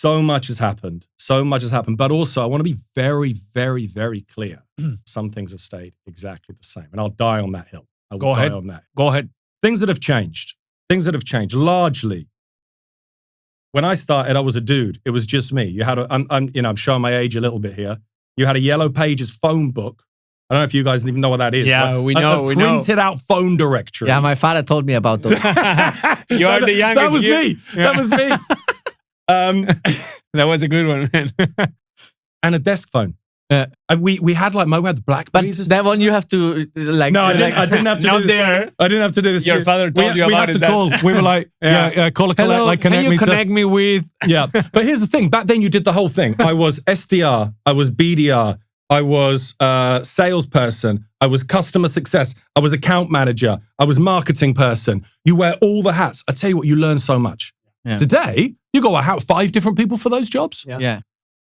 So much has happened. So much has happened. But also, I want to be very, very, very clear. Some things have stayed exactly the same. And I'll die on that hill. I will die on that. Go ahead. Things that have changed. Things that have changed. Largely, when I started, I was a dude. It was just me. You had I'm showing my age a little bit here. You had a Yellow Pages phone book. I don't know if you guys even know what that is. Yeah, we know. A printed out phone directory. Yeah, my father told me about those. You are the youngest. That was me. Yeah. That was me. That was a good one, man. And a desk phone. And we had like we had the But Blackberries. that one you have to like. No, I didn't have to Not do this. there. I didn't have to do this. Your father told you we about had it. to call. We were like, call a collect, Hello, like can connect you me. connect me with? Yeah. But here's the thing. Back then you did the whole thing. I was SDR. I was BDR. I was salesperson. I was customer success. I was account manager. I was marketing person. You wear all the hats. I tell you what, you learn so much. Yeah. Today, you got 5 different people for those jobs. Yeah.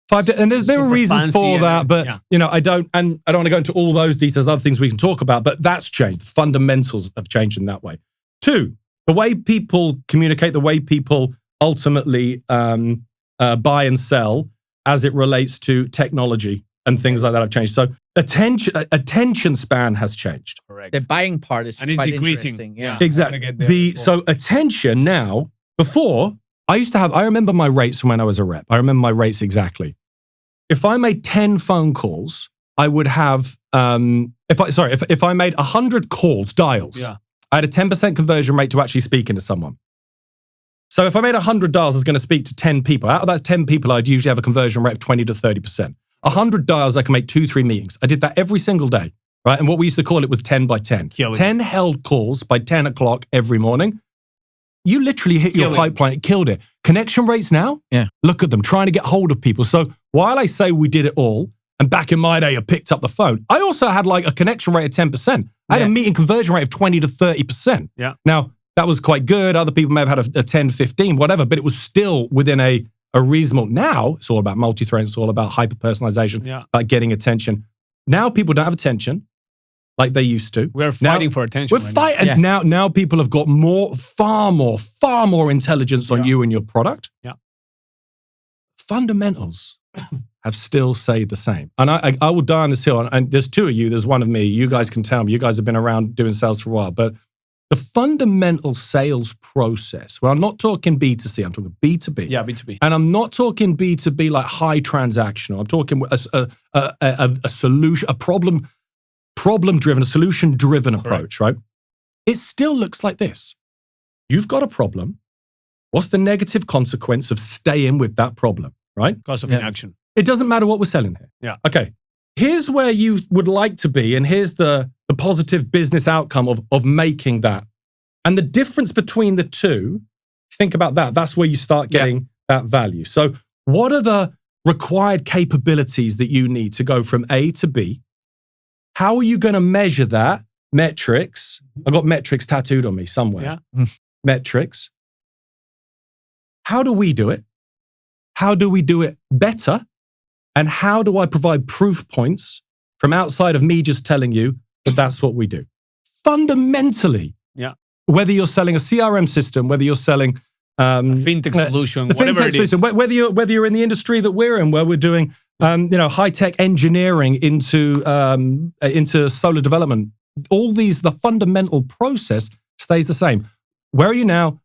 5, and there are reasons for that, but I don't want to go into all those details. Other things we can talk about, but that's changed. The fundamentals have changed in that way. 2, the way people communicate, the way people ultimately buy and sell, as it relates to technology and things like that have changed. So attention span has changed. Correct. The buying part is And it's quite decreasing. interesting. Yeah. Exactly. So attention now. Before, I remember my rates from when I was a rep. I remember my rates exactly. If I made 10 phone calls, I would have, if I made 100 calls, dials, I had a 10% conversion rate to actually speaking to someone. So if I made 100 dials, I was going to speak to 10 people. Out of that 10 people, I'd usually have a conversion rate of 20 to 30%. 100 dials, I can make 2-3 meetings. I did that every single day, right? And what we used to call it was 10 by 10. 10 held calls by 10 o'clock every morning. You literally hit your pipeline. It killed it. Connection rates now, look at them, trying to get hold of people. So while I say we did it all, and back in my day, I picked up the phone, I also had like a connection rate of 10%. I had a meeting conversion rate of 20 to 30%. Yeah. Now, that was quite good. Other people may have had a 10, 15, whatever, but it was still within a reasonable. Now, it's all about multi-thread. It's all about hyper-personalization, about getting attention. Now, people don't have attention like they used to. We're fighting for attention. We're fighting. And now people have got far more intelligence on you and your product. Yeah. Fundamentals have still stayed the same. And I will die on this hill. And there's 2 of you, there's 1 of me. You guys can tell me. You guys have been around doing sales for a while. But the fundamental sales process, well, I'm not talking B2C, I'm talking B2B. Yeah, B2B. And I'm not talking B2B like high transactional. I'm talking a solution, a problem-driven, a solution-driven approach, right? It still looks like this. You've got a problem. What's the negative consequence of staying with that problem, right? Cost of inaction. It doesn't matter what we're selling here. Yeah. Okay. Here's where you would like to be, and here's the positive business outcome of making that. And the difference between the two, think about that. That's where you start getting that value. So what are the required capabilities that you need to go from A to B? How are you going to measure that? Metrics. I've got metrics tattooed on me somewhere. Yeah. Metrics. How do we do it? How do we do it better? And how do I provide proof points from outside of me just telling you that that's what we do? Fundamentally, whether you're selling a CRM system, whether you're selling a fintech solution, whatever it is, whether you're in the industry that we're in, where we're doing high tech engineering into solar development, all these, the fundamental process stays the same. Where are you now?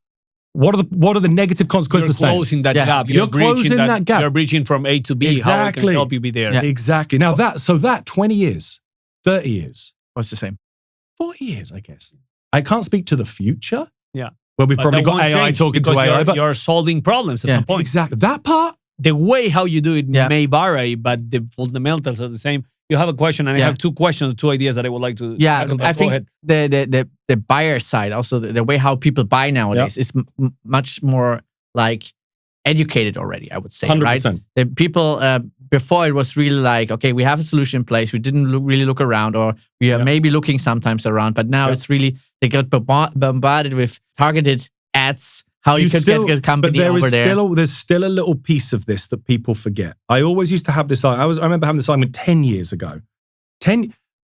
What are the negative consequences? You're closing that gap. You're closing that gap. You're bridging from A to B. Exactly. How it can help you be there. Yeah. Exactly. Now that 20 years, 30 years. What's the same? 40 years, I guess. I can't speak to the future. Yeah. Where we've probably got AI talking to AI. But you're solving problems at some point. Exactly. That part. The way how you do it may vary, but the fundamentals are the same. You have a question, and I have 2 questions, 2 ideas that I would like to tackle. I think the buyer side, also the way how people buy nowadays is much more like educated already, I would say, 100%. right? The people, before it was really like, okay, we have a solution in place. We didn't really look around, or we are maybe looking sometimes around, but now it's really, they got bombarded with targeted ads, how you could get a company over there. There's still a little piece of this that people forget. I always used to have this, I remember having this argument 10 years ago.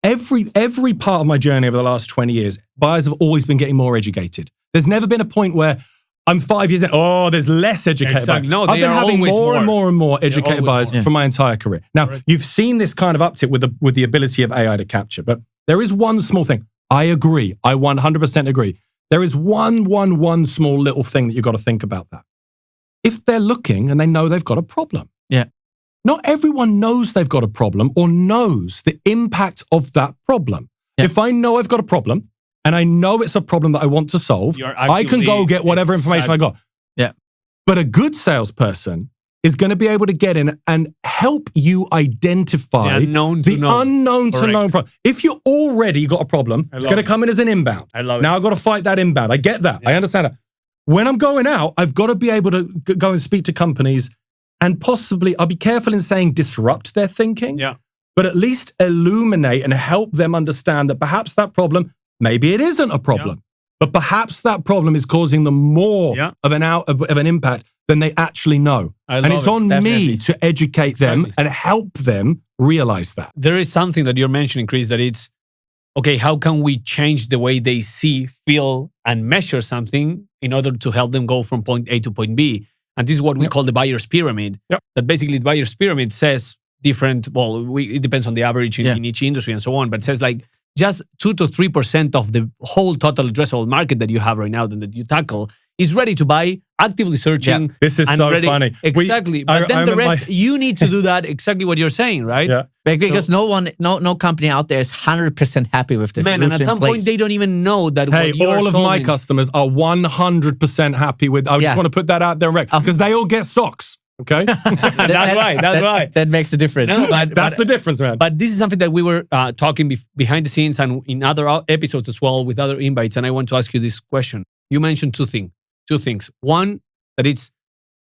Every part of my journey over the last 20 years, buyers have always been getting more educated. There's never been a point where, I'm 5 years in. Oh, there's less educated buyers. No, I've been having more and more and more educated buyers for my entire career. Now, you've seen this kind of uptick with the ability of AI to capture, but there is one small thing. I agree. I 100% agree. There is one small little thing that you've got to think about that. If they're looking and they know they've got a problem. Yeah. Not everyone knows they've got a problem or knows the impact of that problem. Yeah. If I know I've got a problem and I know it's a problem that I want to solve, I can go get whatever information I got. Yeah. But a good salesperson is going to be able to get in and help you identify the unknown to known problem. If you already got a problem, it's going to come in as an inbound. I love it. Now I've got to fight that inbound. I get that. Yeah. I understand that. When I'm going out, I've got to be able to go and speak to companies and possibly, I'll be careful in saying disrupt their thinking, but at least illuminate and help them understand that perhaps that problem, maybe it isn't a problem, but perhaps that problem is causing them more of an impact than they actually know. And it's on me to educate them and help them realize that. There is something that you're mentioning, Chris, that it's, okay, how can we change the way they see, feel, and measure something in order to help them go from point A to point B? And this is what we call the buyer's pyramid. That basically the buyer's pyramid says different, it depends on the average in each industry and so on, but it says like just 2 to 3% of the whole total addressable market that you have right now that you tackle is ready to buy, actively searching. Yeah. This is so funny. Exactly. But then the rest, you need to do that exactly what you're saying, right? Yeah. Because no company out there is 100% happy with the solution. And at some point they don't even know that. Hey, all of my customers are 100% happy with. I just want to put that out there, because they all get socks. Okay, that's right. That makes the difference. No, that's the difference, man. But this is something that we were talking behind the scenes and in other episodes as well with other invites. And I want to ask you this question. You mentioned two things. One, that it's,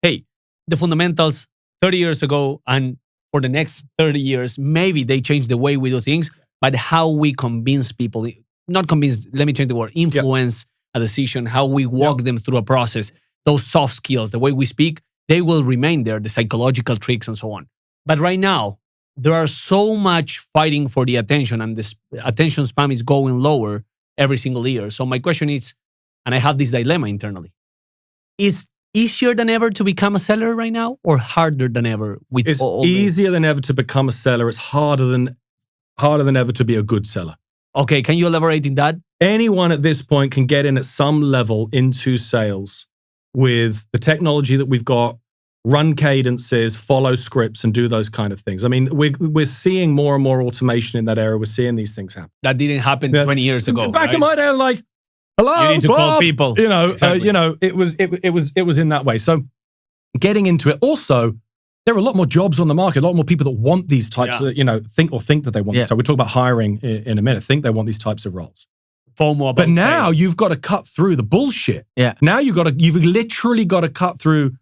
hey, the fundamentals 30 years ago and for the next 30 years, maybe they change the way we do things, but how we convince people, not convince, let me change the word, influence a decision, how we walk them through a process, those soft skills, the way we speak, they will remain there, the psychological tricks and so on. But right now, there are so much fighting for the attention and the attention span is going lower every single year. So my question is, and I have this dilemma internally, is easier than ever to become a seller right now or harder than ever? It's easier than ever to become a seller. It's harder than ever to be a good seller. Okay, can you elaborate in that? Anyone at this point can get in at some level into sales with the technology that we've got, run cadences, follow scripts, and do those kind of things. I mean, we're seeing more and more automation in that area. We're seeing these things happen. That didn't happen 20 years ago. Back in my day, like, hello, you need to call people. It was in that way. So getting into it. Also, there are a lot more jobs on the market, a lot more people that want these types of, think that they want this. So we'll talk about hiring in a minute, think they want these types of roles. FOMO about but now sales. You've got to cut through the bullshit. Yeah. Now you've literally got to cut through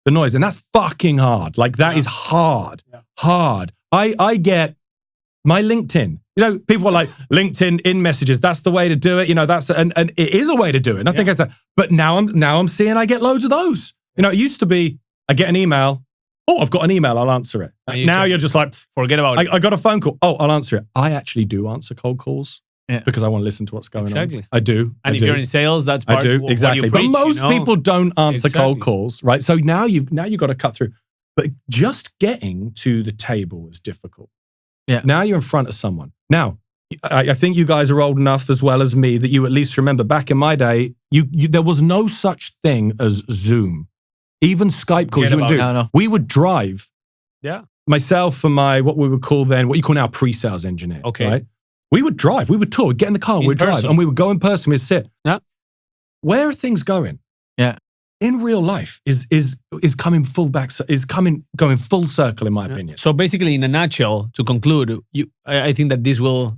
the noise. And that's fucking hard. Like that is hard. Yeah. Hard. I get my LinkedIn. People are like, LinkedIn in messages, that's the way to do it. And it is a way to do it. And I think I said, but now I'm seeing I get loads of those. It used to be, I get an email. Oh, I've got an email, I'll answer it. Now you're just like, forget about it. I got a phone call. Oh, I'll answer it. I actually do answer cold calls. Yeah. Because I want to listen to what's going on. I do. And if you're in sales, that's part of what exactly. you preach, but most people don't answer cold calls, right? So now you've got to cut through. But just getting to the table is difficult. Yeah. Now you're in front of someone. Now, I think you guys are old enough as well as me that you at least remember back in my day, there was no such thing as Zoom. Even Skype calls you would do. No. We would drive. Yeah. Myself and what you call now pre-sales engineer. Okay. Right? We would drive, we would tour, we'd get in the car, we'd drive, and we would go in person, we'd sit. Yeah. Where are things going? Yeah. In real life is coming going full circle, in my opinion. So basically, in a nutshell, to conclude, I think that this will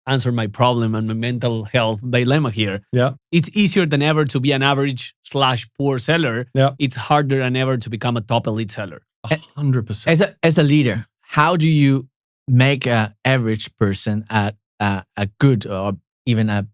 answer my problem and my mental health dilemma here. Yeah. It's easier than ever to be an average/poor seller. Yeah. It's harder than ever to become a top elite seller. 100%. As a leader, how do you make an average person a good or even a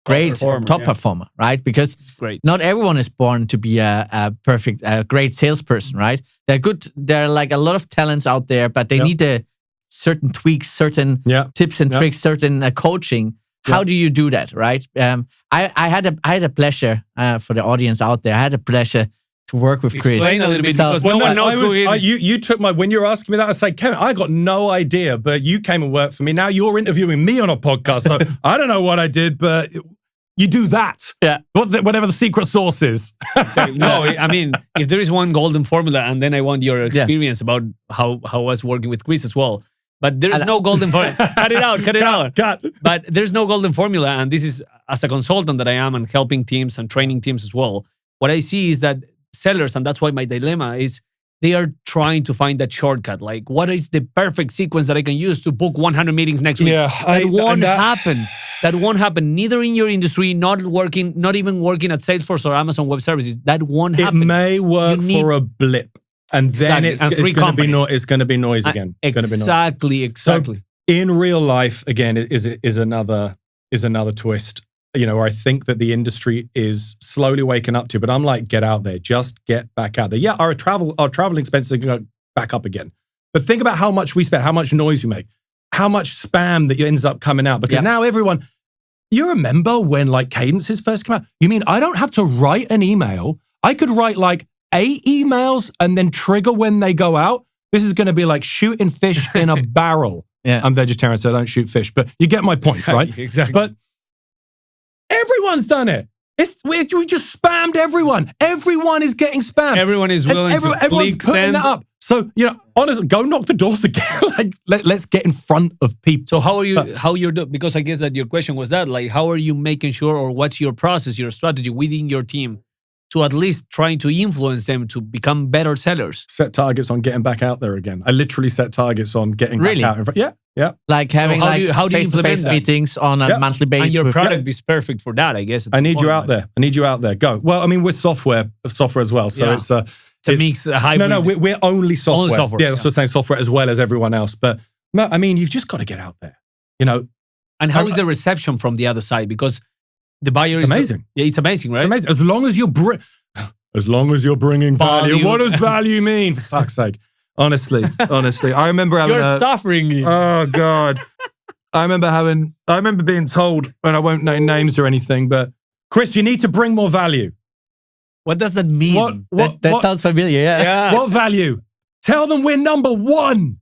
great top performer, right? Because not everyone is born to be a perfect, great salesperson, right? There are like a lot of talents out there, but they need certain tweaks, certain tips and tricks, certain coaching. How do you do that, right? I had a pleasure for the audience out there. I had a pleasure to work with Chris. Explain a little bit because no one knows who he is. You took my, when you were asking me that, I said, Kevin, I got no idea, but you came and worked for me. Now you're interviewing me on a podcast. So I don't know what I did, but you do that. Yeah. Whatever the secret sauce is. Exactly. No, I mean, if there is one golden formula, and then I want your experience about how I was working with Chris as well. But there is no golden formula. Cut it out. But there's no golden formula. And this is, as a consultant that I am and helping teams and training teams as well, what I see is that sellers, and that's why my dilemma is, they are trying to find that shortcut. Like, what is the perfect sequence that I can use to book 100 meetings next week? Yeah, that won't happen. That won't happen. Neither in your industry, not even working at Salesforce or Amazon Web Services. That won't happen. It may work for a blip, and then it's going to be noise again. Exactly. So in real life, again, is another twist. You know, where I think that the industry is slowly waking up to, but I'm like, get out there, just get back out there. Yeah, our travel expenses are going to go back up again. But think about how much we spend, how much noise we make, how much spam that ends up coming out. Because now everyone, you remember when like cadences first came out? You mean I don't have to write an email? I could write like 8 emails and then trigger when they go out. This is going to be like shooting fish in a barrel. Yeah. I'm vegetarian, so I don't shoot fish, but you get my point, right? Exactly. But everyone's done it. We just spammed everyone. Everyone is getting spammed. Everyone is willing to everyone's putting send. that up. So, you know, honestly, go knock the doors again. Like, let's get in front of people. So how are you, because I guess that your question was that, like, how are you making sure, or what's your process, your strategy within your team to at least trying to influence them to become better sellers? Set targets on getting back out there again. I literally set targets on getting back out in front. Yeah. Like having how do you face-to-face implement meetings on a monthly basis. And your product is perfect for that, I guess. I need you out there. Go. Well, I mean, we're software as well. So it's a mix, a hybrid. No, we're only software. Only software. Yeah, that's what I'm saying, software as well as everyone else. But no, I mean, you've just got to get out there. You know. And how is the reception from the other side? Because the buyer is amazing. Yeah, it's amazing, right? It's amazing. As long as you're bringing value. What does value mean? For fuck's sake. Honestly, I remember having You're suffering. Oh God. I remember being told, and I won't name names or anything, but Chris, you need to bring more value. What does that mean? That sounds familiar, yeah. What value? Tell them we're number 1.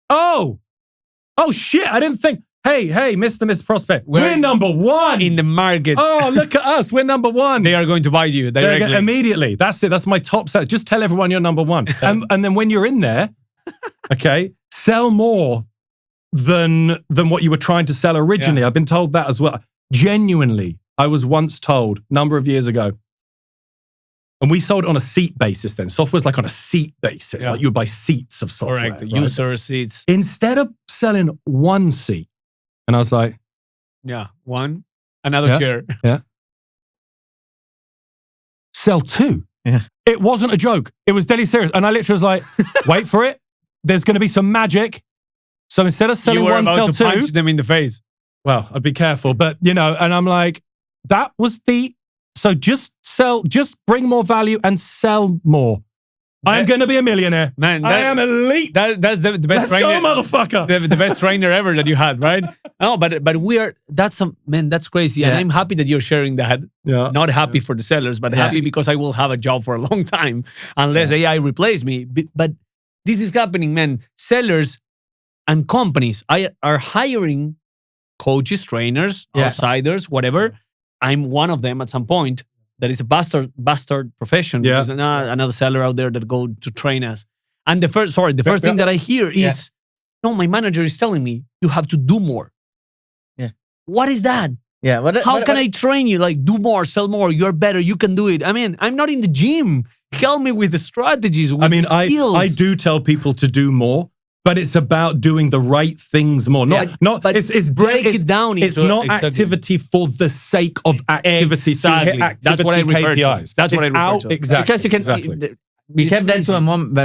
Oh shit, I didn't think. Hey, Mr. Prospect, we're number 1 in the market. Oh, look at us, we're number 1. They are going to buy you directly. Immediately. That's it. That's my top set. Just tell everyone you're number 1. And then when you're in there, okay, sell more than what you were trying to sell originally. I've been told that as well. Genuinely, I was once told a number of years ago, and we sold it on a seat basis then. Software's like on a seat basis. Like you would buy seats of software. Correct. Right? User seats. Instead of selling 1 seat, and I was like, one, another chair. Yeah. Sell 2. Yeah. It wasn't a joke. It was deadly serious. And I literally was like, wait for it. There's going to be some magic. So instead of selling 1, sell 2. You were about to punch them in the face. Well, I'd be careful. But, you know, and I'm like, that was so just bring more value and sell more. I'm going to be a millionaire. Man, I am elite. That's the best trainer. Let's go, motherfucker. The best trainer ever that you had, right? No, but that's crazy. And I'm happy that you're sharing that. Yeah. Not happy for the sellers, but happy because I will have a job for a long time unless AI replace me. But this is happening, man. Sellers and companies are hiring coaches, trainers, outsiders, whatever. I'm one of them at some point. That is a bastard profession. Yeah. There's another seller out there that go to train us. And the first thing that I hear is, no, my manager is telling me you have to do more. Yeah. What is that? Yeah. How can I train you? Like, do more, sell more. You're better. You can do it. I mean, I'm not in the gym. Help me with the strategies. With the skills. I do tell people to do more. But it's about doing the right things more. It's break it down. It's not activity for the sake of activity. Exactly. That's what I refer to. That's what I refer to. Exactly. Because you can then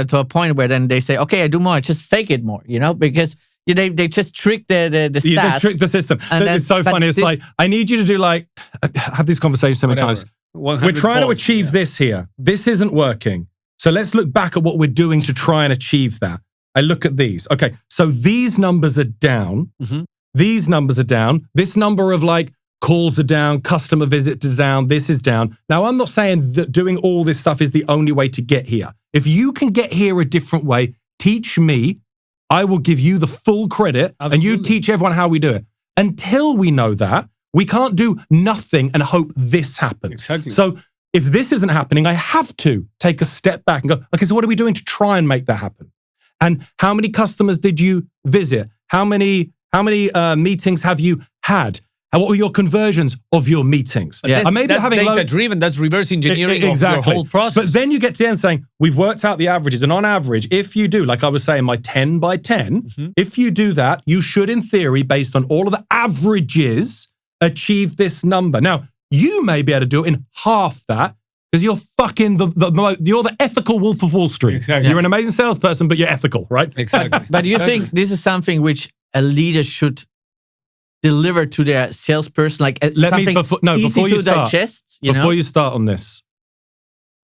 to a point where then they say, okay, I do more. Just fake it more, you know, because they just trick the stats. They trick the system. And it's so funny. It's like, I need you to do I have these conversations so many times. We're trying to achieve this here. This isn't working. So let's look back at what we're doing to try and achieve that. I look at these. Okay, so these numbers are down. Mm-hmm. these numbers are down. This number of like calls are down, customer visits is down, this is down. Now, I'm not saying that doing all this stuff is the only way to get here. If you can get here a different way, teach me. I will give you the full credit and you teach everyone how we do it. Until we know that, we can't do nothing and hope this happens. Exactly. So if this isn't happening, I have to take a step back and go, okay, so what are we doing to try and make that happen? And how many customers did you visit? How many meetings have you had? What were your conversions of your meetings? Yeah. Maybe That's having data-driven. That's reverse engineering of your whole process. But then you get to the end saying, we've worked out the averages. And on average, if you do, like I was saying, my 10 by 10, if you do that, you should, in theory, based on all of the averages, achieve this number. Now, you may be able to do it in half that because you're fucking you're the ethical Wolf of Wall Street. Exactly. You're an amazing salesperson, but you're ethical, right? Exactly. But you think this is something which a leader should deliver to their salesperson, like something easy to digest? Before you start on this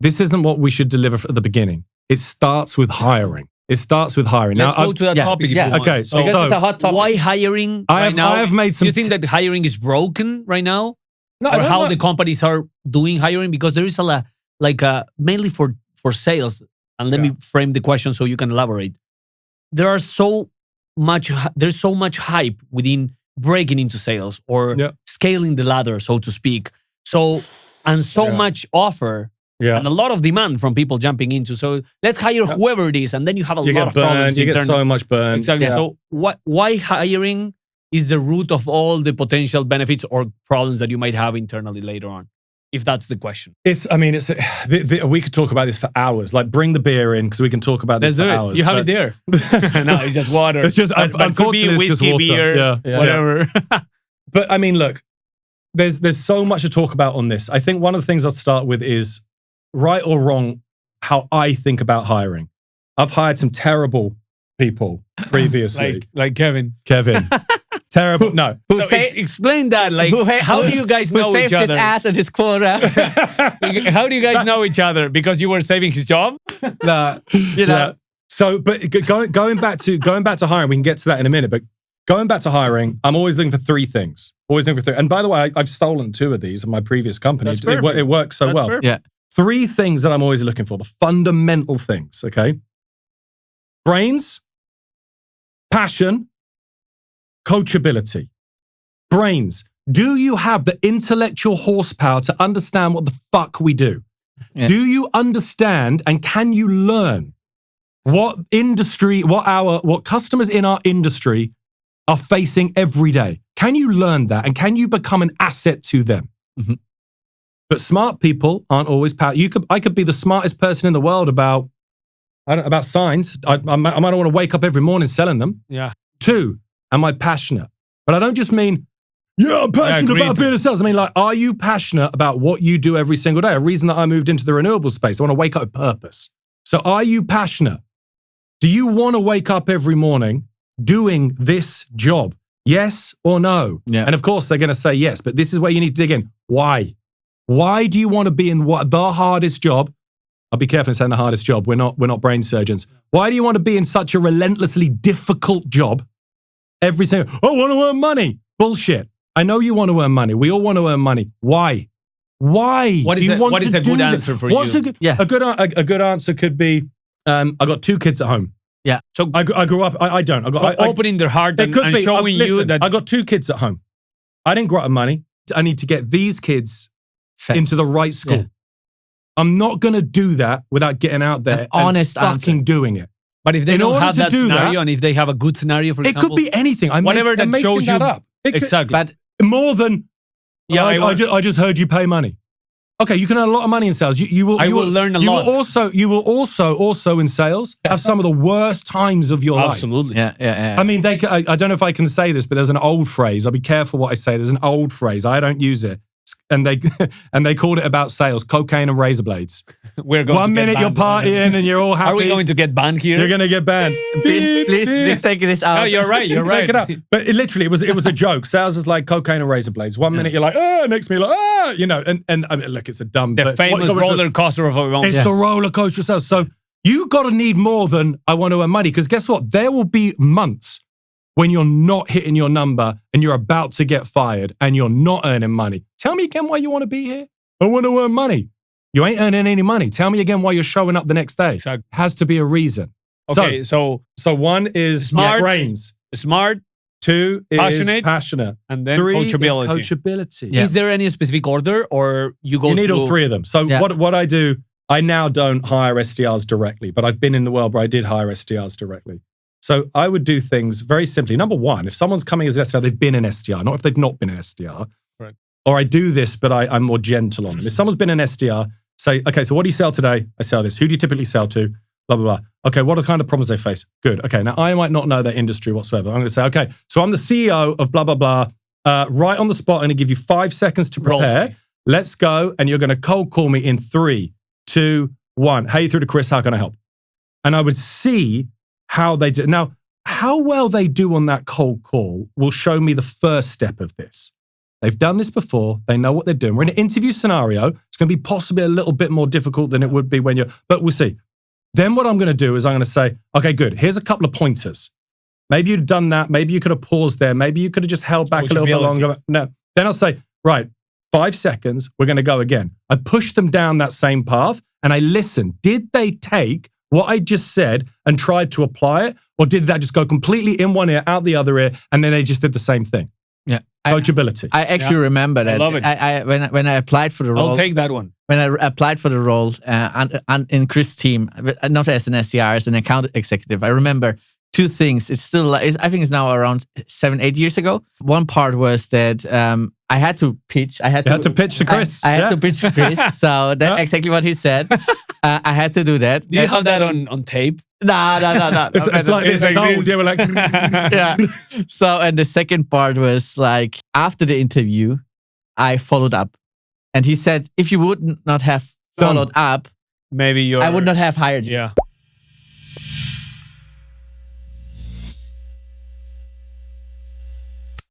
isn't what we should deliver at the beginning. It starts with hiring. Let's go to that topic. If you want. Okay. So it's a hot topic. Why hiring right now? I have made some. Do you think that hiring is broken right now? No, or how the companies are doing hiring? Because there is a lot, mainly for sales. And let me frame the question so you can elaborate. There's so much hype within breaking into sales or scaling the ladder, so to speak. So much offer and a lot of demand from people jumping into. So let's hire whoever it is, and then you have a lot of problems. You get so much burn. Exactly. Yeah. So why hiring is the root of all the potential benefits or problems that you might have internally later on? If that's the question. We could talk about this for hours. Like, bring the beer in because we can talk about this for hours. You have it there. No, it's just water. It's just, but could be whiskey, beer, whatever. But I mean, look, there's so much to talk about on this. I think one of the things I'll start with is right or wrong, how I think about hiring. I've hired some terrible people previously. like Kevin. Terrible. No. Explain that. Like, how do you guys know each other? Who saved his ass and his quota? How do you guys know each other? Because you were saving his job? No. Yeah. So, but going back to hiring, we can get to that in a minute. But going back to hiring, I'm always looking for three things. And by the way, I've stolen two of these in my previous companies. It works so well. Perfect. Yeah. Three things that I'm always looking for, the fundamental things, okay? Brains, passion, coachability. Brains. Do you have the intellectual horsepower to understand what the fuck we do? Yeah. Do you understand and can you learn what customers in our industry are facing every day? Can you learn that and can you become an asset to them? Mm-hmm. But smart people aren't always I could be the smartest person in the world about signs. I might want to wake up every morning selling them. Yeah. 2, am I passionate? But I don't just mean, I'm passionate about being a sales. I mean, like, are you passionate about what you do every single day? A reason that I moved into the renewable space, I want to wake up with purpose. So are you passionate? Do you want to wake up every morning doing this job? Yes or no? Yeah. And of course, they're going to say yes, but this is where you need to dig in. Why? Why do you want to be in the hardest job? I'll be careful in saying the hardest job. We're not brain surgeons. Why do you want to be in such a relentlessly difficult job? I want to earn money. Bullshit. I know you want to earn money. We all want to earn money. Why? What is a good answer for you? A good answer could be, I got 2 kids at home. Yeah. So I grew up, I don't. Opening their heart and showing you that. I got 2 kids at home. I didn't grow up with money. I need to get these kids into the right school. Yeah. I'm not going to do that without getting out there and fucking doing it. But if they don't have that scenario and if they have a good scenario, for example. It could be anything. Whatever that shows you. Up. Exactly. But more than, I just heard you pay money. Okay, you can earn a lot of money in sales. You will learn a lot. You will also in sales have some of the worst times of your life. Absolutely. Yeah. I mean, I don't know if I can say this, but there's an old phrase. I'll be careful what I say. There's an old phrase. I don't use it. And they called it about sales, cocaine and razor blades. We're going One to minute you're partying and you're all happy. Are we going to get banned here? You're going to get banned. Please take this out. No, you're right. Take it out. But it was a joke. Sales is like cocaine and razor blades. One minute you're like, next minute you're like, and I mean, look, it's a dumb. The famous roller coaster of our own. It's the roller coaster of sales. So you got to need more than I want to earn money, because guess what? There will be months when you're not hitting your number and you're about to get fired and you're not earning money. Tell me again why you want to be here. I want to earn money. You ain't earning any money. Tell me again why you're showing up the next day. Exactly. Has to be a reason. Okay, so one is smart, brains. Smart, 2 is passionate. and then 3 coachability. is coachability. Is there any specific order, or you go? You need through... all 3 of them. So what I do, I now don't hire SDRs directly, but I've been in the world where I did hire SDRs directly. So I would do things very simply. Number 1, if someone's coming as an SDR, they've been an SDR, not if they've not been an SDR. Right. Or I do this, but I'm more gentle on them. If someone's been an SDR, say, okay, so what do you sell today? I sell this. Who do you typically sell to? Blah, blah, blah. Okay, what are the kind of problems they face? Good. Okay, now I might not know their industry whatsoever. I'm going to say, okay, so I'm the CEO of blah, blah, blah. Right on the spot, I'm going to give you 5 seconds to prepare. Let's go. And you're going to cold call me in 3, 2, 1. Hey, through to Chris, how can I help? And I would see how they do. Now, how well they do on that cold call will show me the first step of this. They've done this before. They know what they're doing. We're in an interview scenario. It's going to be possibly a little bit more difficult than it would be when but we'll see. Then what I'm going to do is I'm going to say, okay, good. Here's a couple of pointers. Maybe you'd done that. Maybe you could have paused there. Maybe you could have just held back a little bit longer. No. Then I'll say, right, 5 seconds. We're going to go again. I push them down that same path and I listen. Did they take what I just said and tried to apply it? Or did that just go completely in one ear, out the other ear, and then they just did the same thing? Yeah. Coachability. I actually remember that. I love it. When I applied for the role. I'll take that one. When I applied for the role in Chris' team, not as an SDR, as an account executive, I remember 2 things. It's still, I think it's now around 7-8 years ago. One part was that I had to pitch. I had to pitch to Chris. I had to pitch to Chris. So that's exactly what he said. I had to do that. Do you have that on tape? No. It's like this. Yeah, we're like, yeah. So, and the second part was like, after the interview, I followed up. And he said, if you would not have followed up, maybe I would not have hired you. Yeah.